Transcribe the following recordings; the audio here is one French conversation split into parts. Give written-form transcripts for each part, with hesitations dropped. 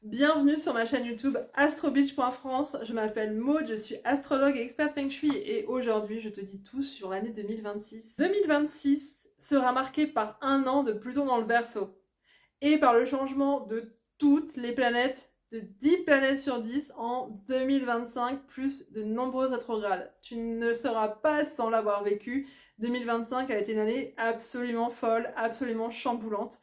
Bienvenue sur ma chaîne YouTube astrobeach.france. Je m'appelle Maud, je suis astrologue et experte Feng Shui et aujourd'hui je te dis tout sur l'année 2026. 2026 sera marqué par un an de Pluton dans le Verseau et par le changement de toutes les planètes, de 10 planètes sur 10 en 2025, plus de nombreuses rétrogrades. Tu ne seras pas sans l'avoir vécu. 2025 a été une année absolument folle, absolument chamboulante.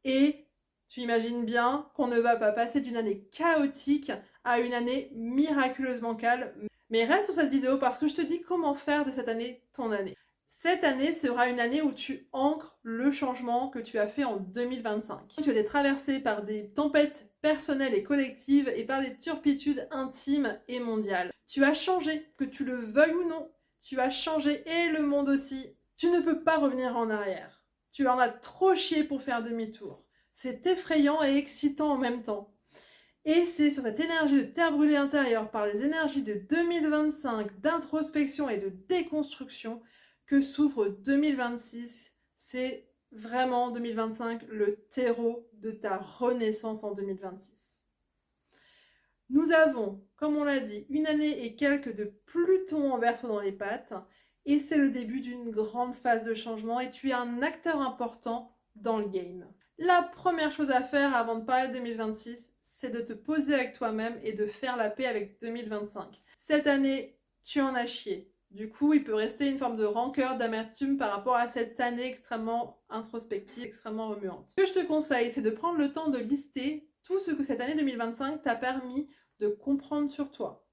Et tu imagines bien qu'on ne va pas passer d'une année chaotique à une année miraculeusement calme. Mais reste sur cette vidéo parce que je te dis comment faire de cette année ton année. Cette année sera une année où tu ancres le changement que tu as fait en 2025. Tu as été traversé par des tempêtes personnelles et collectives et par des turpitudes intimes et mondiales. Tu as changé, que tu le veuilles ou non. Tu as changé et le monde aussi. Tu ne peux pas revenir en arrière. Tu en as trop chié pour faire demi-tour. C'est effrayant et excitant en même temps. Et c'est sur cette énergie de terre brûlée intérieure par les énergies de 2025, d'introspection et de déconstruction que s'ouvre 2026. C'est vraiment 2025 le terreau de ta renaissance en 2026. Nous avons, comme on l'a dit, une année et quelques de Pluton en Verseau dans les pattes et c'est le début d'une grande phase de changement et tu es un acteur important dans le game. La première chose à faire avant de parler de 2026, c'est de te poser avec toi-même et de faire la paix avec 2025. Cette année, tu en as chié. Du coup, il peut rester une forme de rancœur, d'amertume par rapport à cette année extrêmement introspective, extrêmement remuante. Ce que je te conseille, c'est de prendre le temps de lister tout ce que cette année 2025 t'a permis de comprendre sur toi,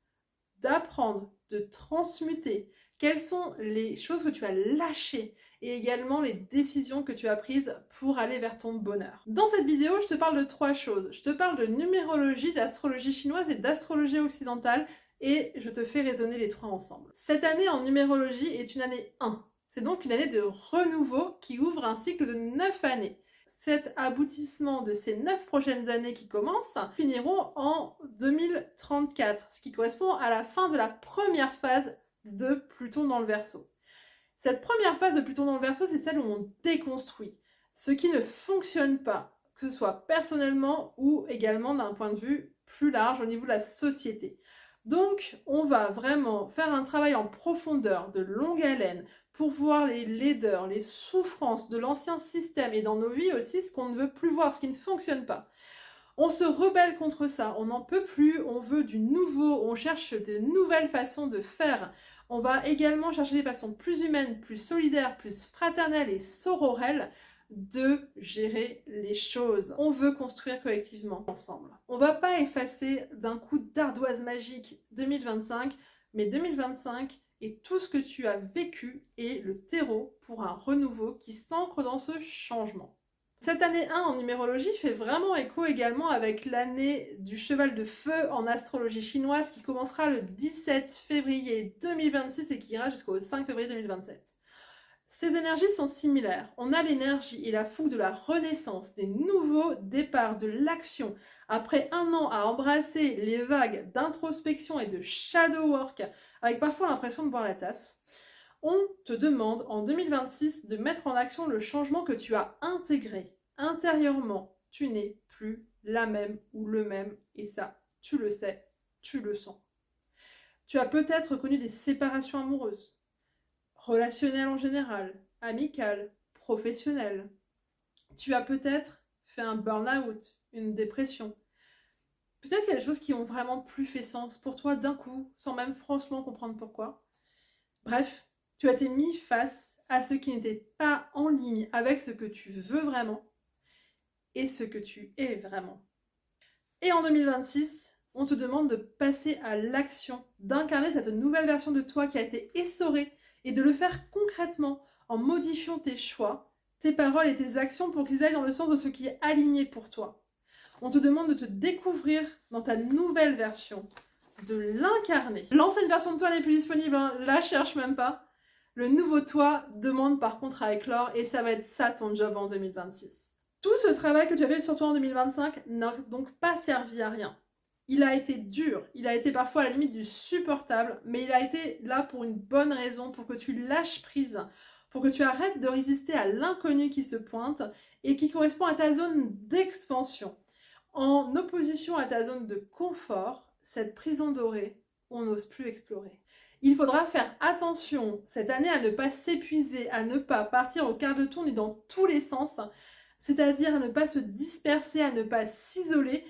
d'apprendre, de transmuter. Quelles sont les choses que tu as lâchées et également les décisions que tu as prises pour aller vers ton bonheur. Dans cette vidéo, je te parle de 3 choses. Je te parle de numérologie, d'astrologie chinoise et d'astrologie occidentale et je te fais résonner les 3 ensemble. Cette année en numérologie est une année 1. C'est donc une année de renouveau qui ouvre un cycle de 9 années. Cet aboutissement de ces 9 prochaines années qui commencent finiront en 2034, ce qui correspond à la fin de la première phase de Pluton dans le Verseau. Cette première phase de Pluton dans le Verseau, c'est celle où on déconstruit ce qui ne fonctionne pas, que ce soit personnellement ou également d'un point de vue plus large au niveau de la société. Donc, on va vraiment faire un travail en profondeur, de longue haleine, pour voir les laideurs, les souffrances de l'ancien système et dans nos vies aussi ce qu'on ne veut plus voir, ce qui ne fonctionne pas. On se rebelle contre ça, on n'en peut plus, on veut du nouveau, on cherche de nouvelles façons de faire. On va également chercher des façons plus humaines, plus solidaires, plus fraternelles et sororelles de gérer les choses. On veut construire collectivement ensemble. On va pas effacer d'un coup d'ardoise magique 2025, mais 2025 et tout ce que tu as vécu est le terreau pour un renouveau qui s'ancre dans ce changement. Cette année 1 en numérologie fait vraiment écho également avec l'année du cheval de feu en astrologie chinoise qui commencera le 17 février 2026 et qui ira jusqu'au 5 février 2027. Ces énergies sont similaires. On a l'énergie et la fougue de la renaissance, des nouveaux départs, de l'action. Après un an à embrasser les vagues d'introspection et de shadow work, avec parfois l'impression de boire la tasse, on te demande en 2026 de mettre en action le changement que tu as intégré. Intérieurement, tu n'es plus la même ou le même et ça, tu le sais, tu le sens. Tu as peut-être connu des séparations amoureuses, relationnelles en général, amicales, professionnelles. Tu as peut-être fait un burn-out, une dépression. Peut-être qu'il y a des choses qui ont vraiment plus fait sens pour toi d'un coup, sans même franchement comprendre pourquoi. Bref, tu as été mis face à ce qui n'était pas en ligne avec ce que tu veux vraiment et ce que tu es vraiment. Et en 2026, on te demande de passer à l'action, d'incarner cette nouvelle version de toi qui a été essorée et de le faire concrètement en modifiant tes choix, tes paroles et tes actions pour qu'ils aillent dans le sens de ce qui est aligné pour toi. On te demande de te découvrir dans ta nouvelle version, de l'incarner. L'ancienne version de toi n'est plus disponible, hein, la cherche même pas. Le nouveau toi demande par contre à éclore et ça va être ça ton job en 2026. Tout ce travail que tu as fait sur toi en 2025 n'a donc pas servi à rien. Il a été dur, il a été parfois à la limite du supportable, mais il a été là pour une bonne raison, pour que tu lâches prise, pour que tu arrêtes de résister à l'inconnu qui se pointe et qui correspond à ta zone d'expansion. En opposition à ta zone de confort, cette prison dorée, on n'ose plus explorer. Il faudra faire attention cette année à ne pas s'épuiser, à ne pas partir au quart de tour ni dans tous les sens, c'est-à-dire à ne pas se disperser, à ne pas s'isoler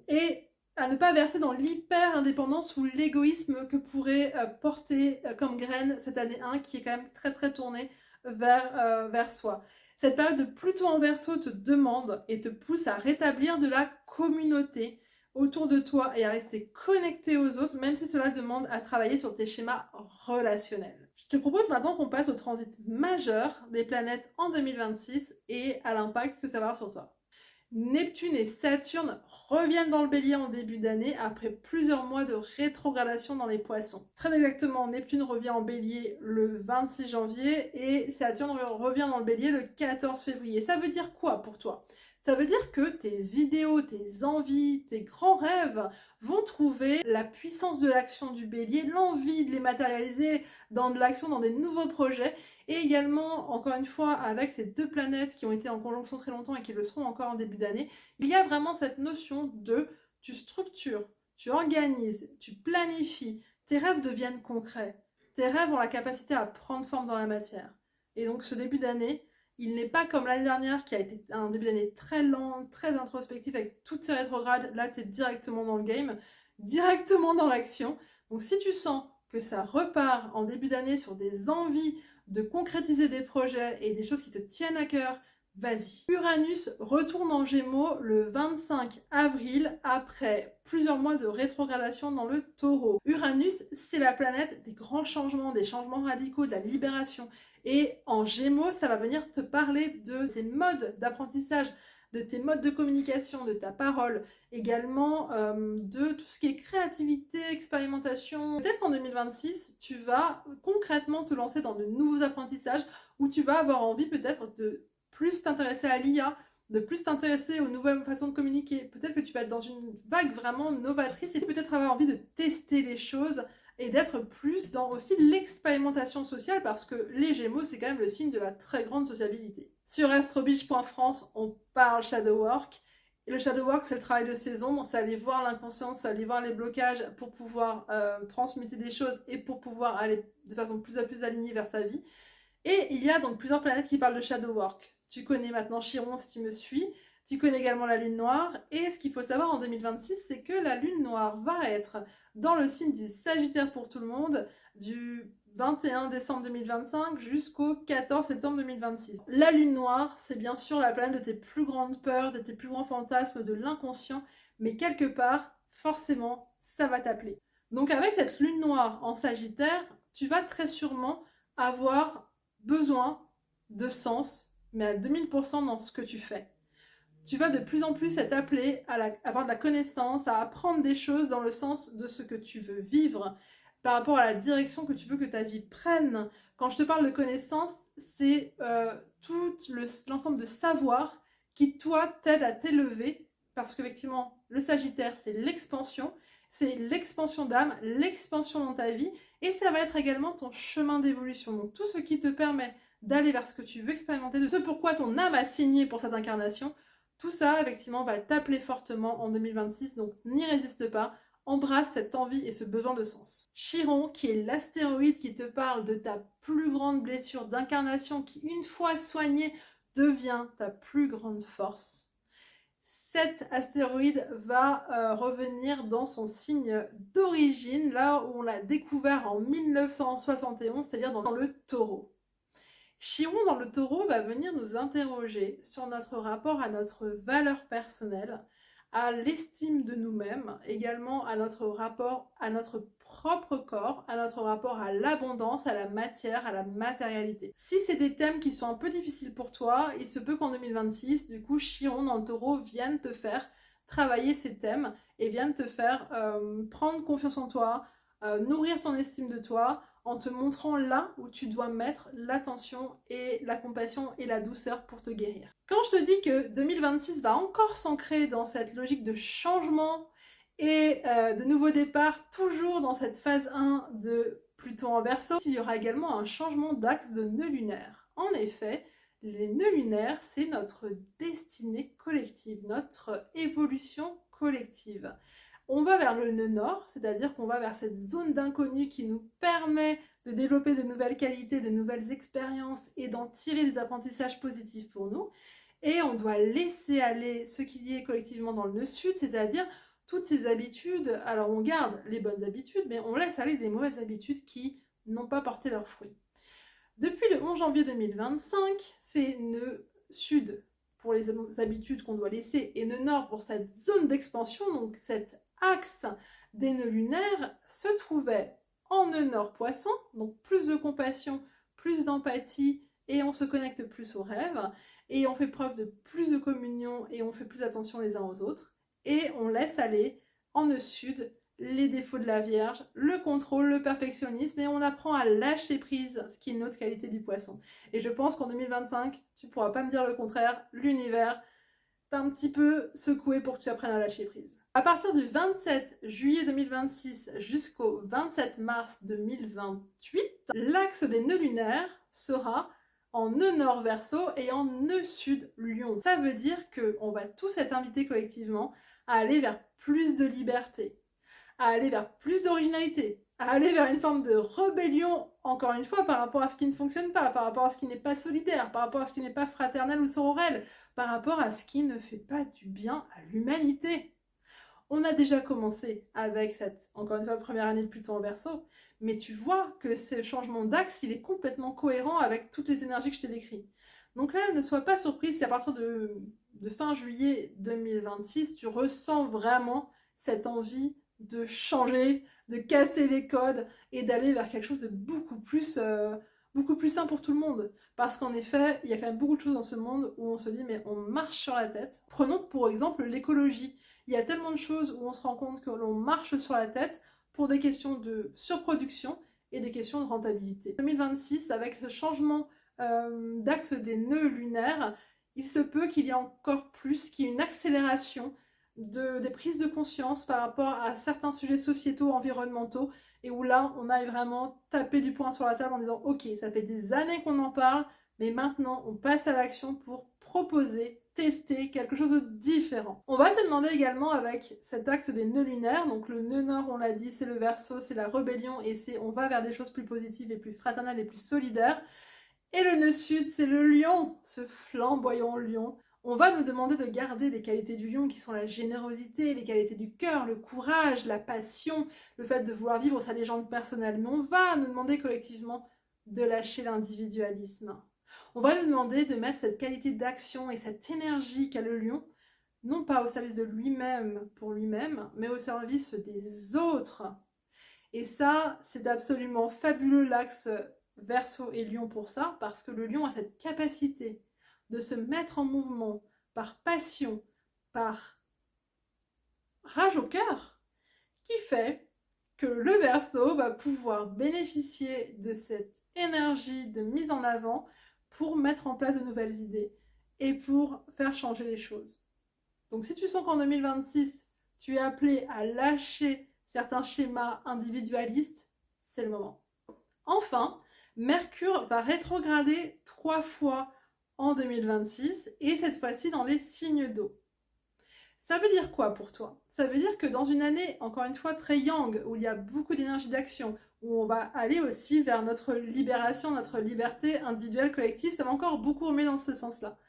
et à ne pas verser dans l'hyper-indépendance ou l'égoïsme que pourrait porter comme graine cette année 1 qui est quand même très très tournée vers soi. Cette période de Pluton en Verseau te demande et te pousse à rétablir de la communauté autour de toi et à rester connecté aux autres, même si cela demande à travailler sur tes schémas relationnels. Je te propose maintenant qu'on passe au transit majeur des planètes en 2026 et à l'impact que ça va avoir sur toi. Neptune et Saturne reviennent dans le bélier en début d'année après plusieurs mois de rétrogradation dans les poissons. Très exactement, Neptune revient en bélier le 26 janvier et Saturne revient dans le bélier le 14 février. Ça veut dire quoi pour toi ? Ça veut dire que tes idéaux, tes envies, tes grands rêves vont trouver la puissance de l'action du bélier, l'envie de les matérialiser dans de l'action, dans des nouveaux projets. Et également, encore une fois, avec ces deux planètes qui ont été en conjonction très longtemps et qui le seront encore en début d'année, il y a vraiment cette notion de tu structures, tu organises, tu planifies, tes rêves deviennent concrets. Tes rêves ont la capacité à prendre forme dans la matière. Et donc ce début d'année, il n'est pas comme l'année dernière qui a été un début d'année très lent, très introspectif avec toutes ces rétrogrades. Là, tu es directement dans le game, directement dans l'action. Donc si tu sens que ça repart en début d'année sur des envies de concrétiser des projets et des choses qui te tiennent à cœur, vas-y. Uranus retourne en Gémeaux le 25 avril après plusieurs mois de rétrogradation dans le Taureau. Uranus, c'est la planète des grands changements, des changements radicaux, de la libération. Et en Gémeaux, ça va venir te parler de tes modes d'apprentissage, de tes modes de communication, de ta parole, également de tout ce qui est créativité, expérimentation. Peut-être qu'en 2026, tu vas concrètement te lancer dans de nouveaux apprentissages où tu vas avoir envie peut-être de plus t'intéresser à l'IA, de plus t'intéresser aux nouvelles façons de communiquer. Peut-être que tu vas être dans une vague vraiment novatrice et peut-être avoir envie de tester les choses et d'être plus dans aussi l'expérimentation sociale parce que les Gémeaux, c'est quand même le signe de la très grande sociabilité. Sur astrobeach.france, on parle shadow work. Et le shadow work, c'est le travail de ses ombres, c'est aller voir l'inconscient, c'est aller voir les blocages pour pouvoir transmuter des choses et pour pouvoir aller de façon plus à plus alignée vers sa vie. Et il y a donc plusieurs planètes qui parlent de shadow work. Tu connais maintenant Chiron si tu me suis. Tu connais également la lune noire. Et ce qu'il faut savoir en 2026, c'est que la lune noire va être dans le signe du Sagittaire pour tout le monde, du 21 décembre 2025 jusqu'au 14 septembre 2026. La lune noire, c'est bien sûr la planète de tes plus grandes peurs, de tes plus grands fantasmes, de l'inconscient, mais quelque part, forcément, ça va t'appeler. Donc avec cette lune noire en Sagittaire, tu vas très sûrement avoir besoin de sens, mais à 2000% dans ce que tu fais. Tu vas de plus en plus être appelé à avoir de la connaissance, à apprendre des choses dans le sens de ce que tu veux vivre, par rapport à la direction que tu veux que ta vie prenne. Quand je te parle de connaissance, c'est tout l'ensemble de savoir qui, toi, t'aide à t'élever, parce qu'effectivement, le Sagittaire, c'est l'expansion d'âme, l'expansion dans ta vie, et ça va être également ton chemin d'évolution. Donc tout ce qui te permet d'aller vers ce que tu veux expérimenter, de ce pourquoi ton âme a signé pour cette incarnation, tout ça, effectivement, va t'appeler fortement en 2026, donc n'y résiste pas, embrasse cette envie et ce besoin de sens. Chiron, qui est l'astéroïde qui te parle de ta plus grande blessure d'incarnation, qui une fois soignée devient ta plus grande force. Cet astéroïde va revenir dans son signe d'origine, là où on l'a découvert en 1971, c'est-à-dire dans le Taureau. Chiron dans le Taureau va venir nous interroger sur notre rapport à notre valeur personnelle, à l'estime de nous-mêmes, également à notre rapport à notre propre corps, à notre rapport à l'abondance, à la matière, à la matérialité. Si c'est des thèmes qui sont un peu difficiles pour toi, il se peut qu'en 2026, du coup, Chiron dans le Taureau vienne te faire travailler ces thèmes et vienne te faire prendre confiance en toi, nourrir ton estime de toi, en te montrant là où tu dois mettre l'attention et la compassion et la douceur pour te guérir. Quand je te dis que 2026 va encore s'ancrer dans cette logique de changement et de nouveau départ, toujours dans cette phase 1 de Pluton en Verseau, il y aura également un changement d'axe de nœud lunaire. En effet, Les nœuds lunaires, c'est notre destinée collective, notre évolution collective. On va vers le nœud nord, c'est-à-dire qu'on va vers cette zone d'inconnu qui nous permet de développer de nouvelles qualités, de nouvelles expériences et d'en tirer des apprentissages positifs pour nous. Et on doit laisser aller ce qu'il y ait collectivement dans le nœud sud, c'est-à-dire toutes ces habitudes. Alors on garde les bonnes habitudes, mais on laisse aller les mauvaises habitudes qui n'ont pas porté leurs fruits. Depuis le 11 janvier 2025, c'est nœud sud pour les habitudes qu'on doit laisser et nœud nord pour cette zone d'expansion, donc cet axe des nœuds lunaires se trouvait en nœud nord poisson, donc plus de compassion, plus d'empathie et on se connecte plus aux rêves et on fait preuve de plus de communion et on fait plus attention les uns aux autres et on laisse aller en nœud sud les défauts de la Vierge, le contrôle, le perfectionnisme et on apprend à lâcher prise, ce qui est une autre qualité du poisson. Et je pense qu'en 2025, tu pourras pas me dire le contraire, l'univers t'a un petit peu secoué pour que tu apprennes à lâcher prise. À partir du 27 juillet 2026 jusqu'au 27 mars 2028, l'axe des nœuds lunaires sera en nœud nord Verseau et en nœud sud Lion. Ça veut dire qu'on va tous être invités collectivement à aller vers plus de liberté, à aller vers plus d'originalité, à aller vers une forme de rébellion, encore une fois, par rapport à ce qui ne fonctionne pas, par rapport à ce qui n'est pas solidaire, par rapport à ce qui n'est pas fraternel ou sororel, par rapport à ce qui ne fait pas du bien à l'humanité. On a déjà commencé avec cette, encore une fois, première année de Pluton en Verseau, mais tu vois que ce changement d'axe, il est complètement cohérent avec toutes les énergies que je t'ai décrites. Donc là, ne sois pas surprise si à partir de fin juillet 2026, tu ressens vraiment cette envie de changer, de casser les codes et d'aller vers quelque chose de beaucoup plus sain pour tout le monde. Parce qu'en effet, il y a quand même beaucoup de choses dans ce monde où on se dit mais on marche sur la tête. Prenons pour exemple l'écologie. Il y a tellement de choses où on se rend compte que l'on marche sur la tête pour des questions de surproduction et des questions de rentabilité. 2026, avec ce changement d'axe des nœuds lunaires, il se peut qu'il y ait encore plus, qu'il y ait une accélération des prises de conscience par rapport à certains sujets sociétaux, environnementaux, et où là, on aille vraiment taper du poing sur la table en disant « Ok, ça fait des années qu'on en parle, mais maintenant, on passe à l'action pour proposer, tester quelque chose de différent. » On va te demander également avec cet axe des nœuds lunaires, donc le nœud nord, on l'a dit, c'est le Verseau, c'est la rébellion, et on va vers des choses plus positives et plus fraternelles et plus solidaires. Et le nœud sud, c'est le lion, ce flamboyant lion. On va nous demander de garder les qualités du lion qui sont la générosité, les qualités du cœur, le courage, la passion, le fait de vouloir vivre sa légende personnelle. Mais on va nous demander collectivement de lâcher l'individualisme. On va nous demander de mettre cette qualité d'action et cette énergie qu'a le lion, non pas au service de lui-même pour lui-même, mais au service des autres. Et ça, c'est absolument fabuleux l'axe Verseau et Lion pour ça, parce que le lion a cette capacité de se mettre en mouvement par passion, par rage au cœur, qui fait que le Verseau va pouvoir bénéficier de cette énergie de mise en avant pour mettre en place de nouvelles idées et pour faire changer les choses. Donc si tu sens qu'en 2026, tu es appelé à lâcher certains schémas individualistes, c'est le moment. Enfin, Mercure va rétrograder 3 fois en 2026 et cette fois-ci dans les signes d'eau. Ça veut dire quoi pour toi? Ça veut dire que dans une année, encore une fois, très yang, où il y a beaucoup d'énergie d'action, où on va aller aussi vers notre libération, notre liberté individuelle, collective, ça va encore beaucoup remettre dans ce sens-là.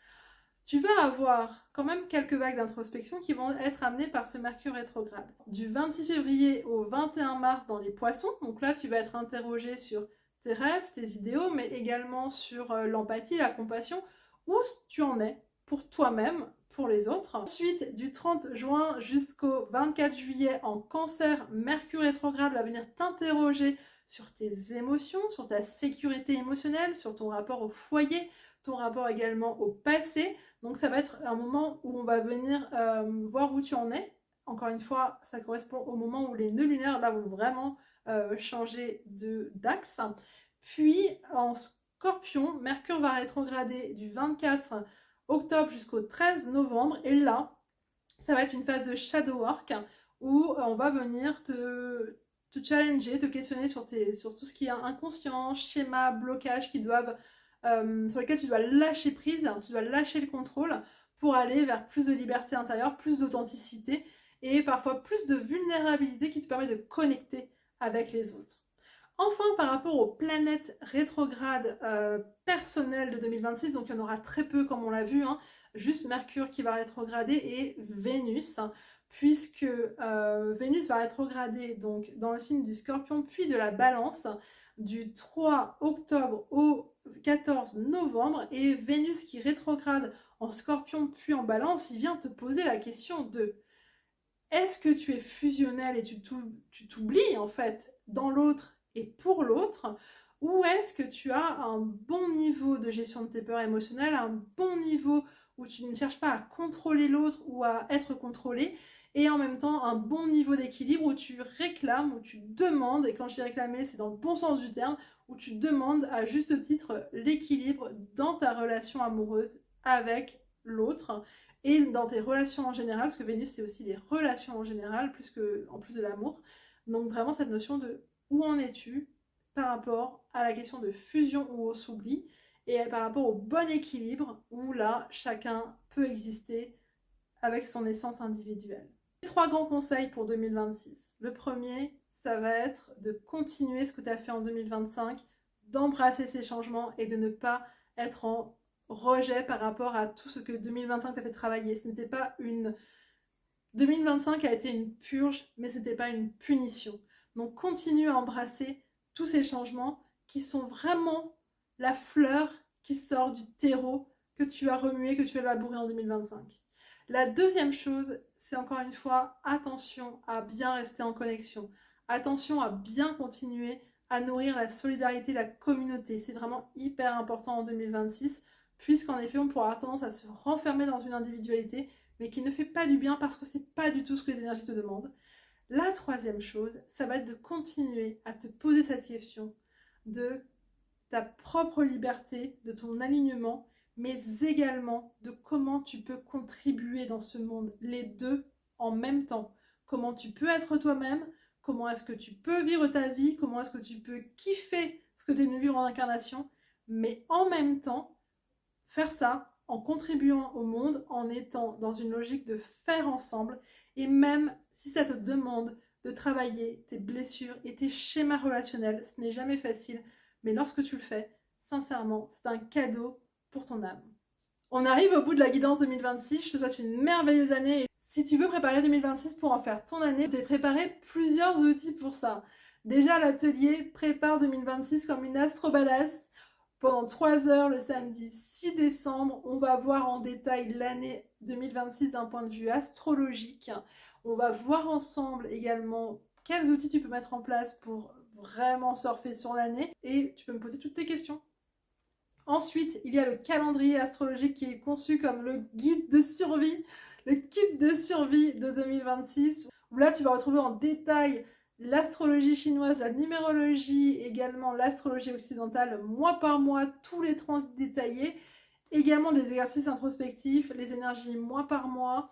Tu vas avoir quand même quelques vagues d'introspection qui vont être amenées par ce Mercure rétrograde. Du 26 février au 21 mars dans les Poissons, donc là tu vas être interrogé sur tes rêves, tes idéaux, mais également sur l'empathie, la compassion, où tu en es pour toi-même, pour les autres. Ensuite, du 30 juin jusqu'au 24 juillet en Cancer, Mercure rétrograde va venir t'interroger sur tes émotions, sur ta sécurité émotionnelle, sur ton rapport au foyer, ton rapport également au passé. Donc ça va être un moment où on va venir voir où tu en es. Encore une fois, ça correspond au moment où les nœuds lunaires là vont vraiment changer d'axe. Puis en Scorpion, Mercure va rétrograder du 24 octobre jusqu'au 13 novembre. Et là, ça va être une phase de shadow work où on va venir te challenger, te questionner sur tout ce qui est inconscient, schéma, blocage qui doivent sur lesquels tu dois lâcher prise, tu dois lâcher le contrôle pour aller vers plus de liberté intérieure, plus d'authenticité et parfois plus de vulnérabilité qui te permet de connecter avec les autres. Enfin, par rapport aux planètes rétrogrades personnelles de 2026, donc il y en aura très peu comme on l'a vu, hein, juste Mercure qui va rétrograder et Vénus, puisque Vénus va rétrograder donc dans le signe du Scorpion puis de la Balance du 3 octobre au 14 novembre, et Vénus qui rétrograde en Scorpion puis en Balance, il vient te poser la question de: est-ce que tu es fusionnel et tu t'oublies en fait dans l'autre et pour l'autre, ou est-ce que tu as un bon niveau de gestion de tes peurs émotionnelles, un bon niveau où tu ne cherches pas à contrôler l'autre ou à être contrôlé, et en même temps un bon niveau d'équilibre où tu réclames, où tu demandes, et quand je dis réclamer c'est dans le bon sens du terme, où tu demandes à juste titre l'équilibre dans ta relation amoureuse avec l'autre et dans tes relations en général, parce que Vénus c'est aussi les relations en général en plus de l'amour. Donc vraiment cette notion de où en es-tu par rapport à la question de fusion ou au s'oubli, et par rapport au bon équilibre où là chacun peut exister avec son essence individuelle. 3 grands conseils pour 2026. Le premier, ça va être de continuer ce que tu as fait en 2025, d'embrasser ces changements et de ne pas être en rejet par rapport à tout ce que 2025 t'a fait travailler. Ce n'était pas une... 2025 a été une purge, mais ce n'était pas une punition. Donc continue à embrasser tous ces changements qui sont vraiment la fleur qui sort du terreau que tu as remué, que tu as labouré en 2025. La deuxième chose, c'est encore une fois, attention à bien rester en connexion. Attention à bien continuer à nourrir la solidarité, la communauté. C'est vraiment hyper important en 2026, puisqu'en effet, on pourra avoir tendance à se renfermer dans une individualité, mais qui ne fait pas du bien parce que c'est pas du tout ce que les énergies te demandent. La troisième chose, ça va être de continuer à te poser cette question de ta propre liberté, de ton alignement, mais également de comment tu peux contribuer dans ce monde, les deux en même temps. Comment tu peux être toi-même, comment est-ce que tu peux vivre ta vie, comment est-ce que tu peux kiffer ce que tu es venu vivre en incarnation, mais en même temps, faire ça en contribuant au monde, en étant dans une logique de faire ensemble, et même si ça te demande de travailler tes blessures et tes schémas relationnels, ce n'est jamais facile, mais lorsque tu le fais, sincèrement, c'est un cadeau pour ton âme. On arrive au bout de la guidance 2026, je te souhaite une merveilleuse année. Si tu veux préparer 2026 pour en faire ton année, je t'ai préparé plusieurs outils pour ça. Déjà, l'atelier Prépare 2026 comme une astro badass. Pendant 3 heures le samedi 6 décembre, on va voir en détail l'année 2026 d'un point de vue astrologique. On va voir ensemble également quels outils tu peux mettre en place pour vraiment surfer sur l'année, et tu peux me poser toutes tes questions. Ensuite, il y a le calendrier astrologique qui est conçu comme le guide de survie, le kit de survie de 2026, où là tu vas retrouver en détail l'astrologie chinoise, la numérologie, également l'astrologie occidentale, mois par mois, tous les transits détaillés, également des exercices introspectifs, les énergies mois par mois,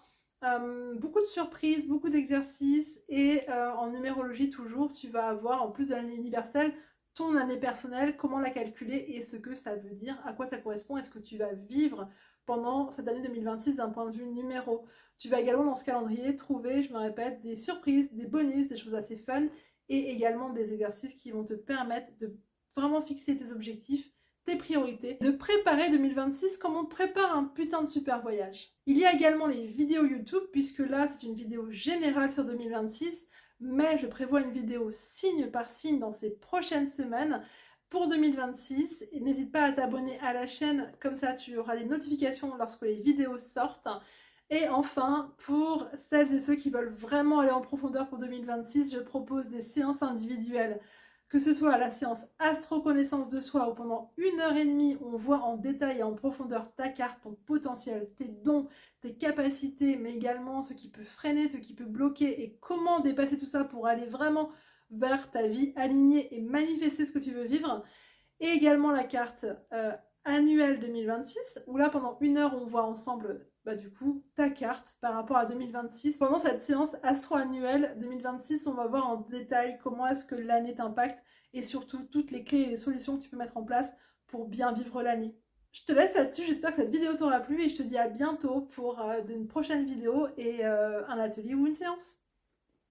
beaucoup de surprises, beaucoup d'exercices, et en numérologie toujours, tu vas avoir, en plus de l'année universelle, ton année personnelle, comment la calculer et ce que ça veut dire, à quoi ça correspond, est-ce que tu vas vivre pendant cette année 2026 d'un point de vue numéro. Tu vas également dans ce calendrier trouver, je me répète, des surprises, des bonus, des choses assez fun, et également des exercices qui vont te permettre de vraiment fixer tes objectifs, tes priorités, de préparer 2026 comme on prépare un putain de super voyage. Il y a également les vidéos YouTube, puisque là c'est une vidéo générale sur 2026, mais je prévois une vidéo signe par signe dans ces prochaines semaines pour 2026. Et n'hésite pas à t'abonner à la chaîne, comme ça tu auras les notifications lorsque les vidéos sortent. Et enfin, pour celles et ceux qui veulent vraiment aller en profondeur pour 2026, je propose des séances individuelles, que ce soit la séance astro-connaissance de soi, où pendant 1 heure et demie, on voit en détail et en profondeur ta carte, ton potentiel, tes dons, tes capacités, mais également ce qui peut freiner, ce qui peut bloquer, et comment dépasser tout ça pour aller vraiment vers ta vie alignée et manifester ce que tu veux vivre. Et également la carte annuelle 2026, où là, pendant 1 heure, on voit ensemble du coup ta carte par rapport à 2026. Pendant cette séance astro-annuelle 2026, on va voir en détail comment est-ce que l'année t'impacte, et surtout toutes les clés et les solutions que tu peux mettre en place pour bien vivre l'année. Je te laisse là-dessus, j'espère que cette vidéo t'aura plu et je te dis à bientôt pour une prochaine vidéo et un atelier ou une séance.